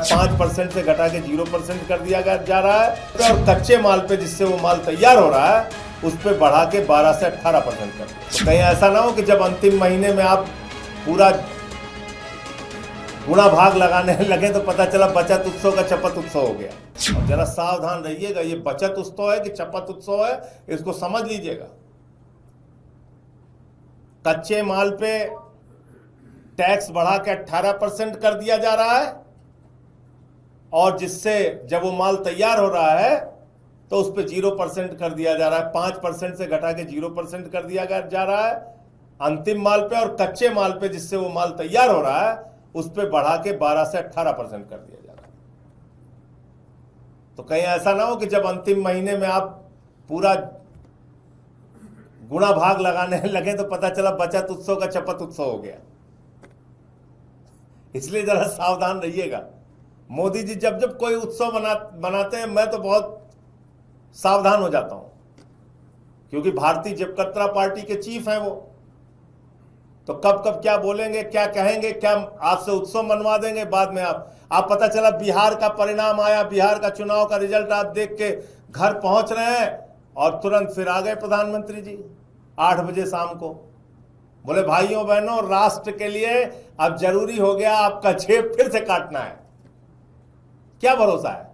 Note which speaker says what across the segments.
Speaker 1: 5% से घटा के 0% कर दिया जा रहा है और कच्चे माल पे जिससे वो माल तैयार हो रहा है उस पे बढ़ा के 12 से 18% कर दिया। तो कहीं ऐसा ना हो कि जब अंतिम महीने में आप पूरा गुणा भाग लगाने लगे तो पता चला बचत उत्सव का चपत उत्सव हो गया। और जरा सावधान रहिएगा, ये बचत उत्सव है कि चपत उत्सव है, इसको समझ लीजिएगा। कच्चे माल पे टैक्स बढ़ा के 18% कर दिया जा रहा है और जिससे जब वो माल तैयार हो रहा है तो उस पर 0% कर दिया जा रहा है। 5% से घटा के 0% कर दिया जा रहा है अंतिम माल पे, और कच्चे माल पे जिससे वो माल तैयार हो रहा है उस पर बढ़ा के 12 से 18% कर दिया जा रहा है। तो कहीं ऐसा ना हो कि जब अंतिम महीने में आप पूरा गुणा भाग लगाने लगे तो पता चला बचत उत्सव का चपत उत्सव हो गया। इसलिए जरा सावधान रहिएगा। मोदी जी जब जब कोई उत्सव बनाते हैं मैं तो बहुत सावधान हो जाता हूं, क्योंकि भारतीय जनता पार्टी के चीफ हैं वो, तो कब कब क्या बोलेंगे, क्या कहेंगे, क्या आपसे उत्सव मनवा देंगे। बाद में आप पता चला बिहार का परिणाम आया, बिहार का चुनाव का रिजल्ट आप देख के घर पहुंच रहे हैं और तुरंत फिर आ गए प्रधानमंत्री जी 8 बजे शाम को। बोले भाइयों बहनों, राष्ट्र के लिए अब जरूरी हो गया आपका जेब फिर से काटना है। क्या भरोसा है।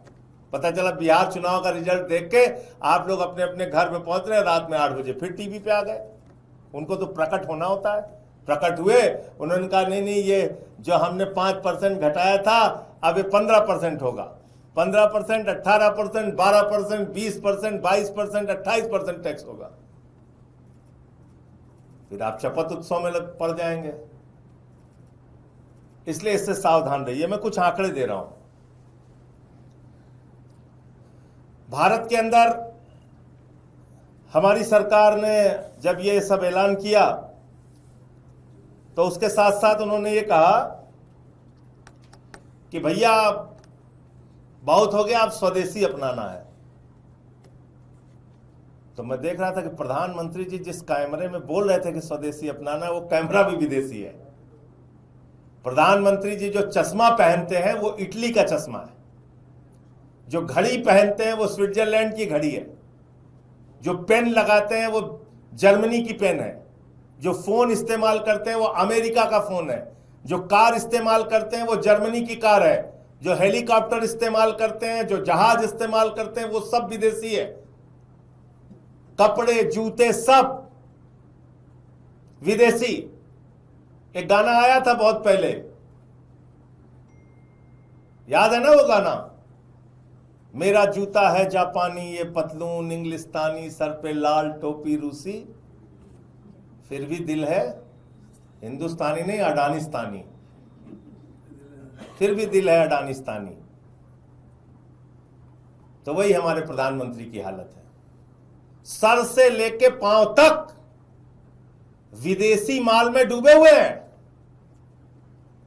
Speaker 1: पता चला बिहार चुनाव का रिजल्ट देख के आप लोग अपने अपने घर में पहुंच रहे, रात में 8 बजे फिर टीवी पे आ गए। उनको तो प्रकट होना होता है। प्रकट हुए, उन्होंने कहा नहीं ये जो हमने 5% घटाया था अब ये 15% होगा। 15%, 18%, 12%, 20%, 22%, 28% टैक्स होगा। फिर आप शपथ उत्सव में पड़ जाएंगे। इसलिए इससे सावधान रहिए। मैं कुछ आंकड़े दे रहा हूं। भारत के अंदर हमारी सरकार ने जब ये सब ऐलान किया तो उसके साथ साथ उन्होंने ये कहा कि भैया बहुत हो गया, अब स्वदेशी अपनाना है। तो मैं देख रहा था कि प्रधानमंत्री जी जिस कैमरे में बोल रहे थे कि स्वदेशी अपनाना, वो कैमरा भी विदेशी है। प्रधानमंत्री जी जो चश्मा पहनते हैं वो इटली का चश्मा है, जो घड़ी पहनते हैं वो स्विट्जरलैंड की घड़ी है, जो पेन लगाते हैं वो जर्मनी की पेन है, जो फोन इस्तेमाल करते हैं वो अमेरिका का फोन है, जो कार इस्तेमाल करते हैं वो जर्मनी की कार है, जो हेलीकॉप्टर इस्तेमाल करते हैं, जो जहाज इस्तेमाल करते हैं वो सब विदेशी है। कपड़े जूते सब विदेशी। एक गाना आया था बहुत पहले, याद है ना वो गाना, मेरा जूता है जापानी, ये पतलून इंग्लिस्तानी, सर पे लाल टोपी रूसी, फिर भी दिल है हिंदुस्तानी नहीं अडानिस्तानी, फिर भी दिल है अडानिस्तानी। तो वही हमारे प्रधानमंत्री की हालत है। सर से लेके पांव तक विदेशी माल में डूबे हुए हैं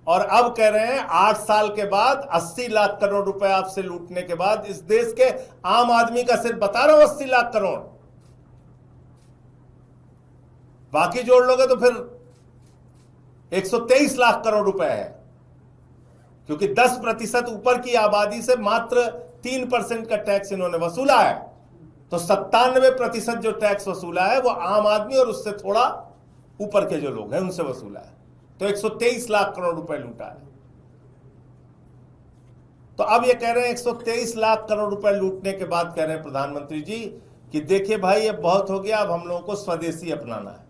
Speaker 1: और अब कह रहे हैं 8 साल के बाद 80 लाख करोड़ रुपए आपसे लूटने के बाद इस देश के आम आदमी का सिर्फ बता रहा हूं 80 लाख करोड़, बाकी जोड़ लोगे तो फिर 123 लाख करोड़ रुपए है, क्योंकि 10% ऊपर की आबादी से मात्र 3% का टैक्स इन्होंने वसूला है। तो 97% जो टैक्स वसूला है वो आम आदमी और उससे थोड़ा ऊपर के जो लोग हैं उनसे वसूला है। तो 123 लाख करोड़ रुपए लूटा है। तो अब ये कह रहे हैं 123 लाख करोड़ रुपए लूटने के बाद कह रहे हैं प्रधानमंत्री जी कि देखिए भाई ये बहुत हो गया, अब हम लोगों को स्वदेशी अपनाना है।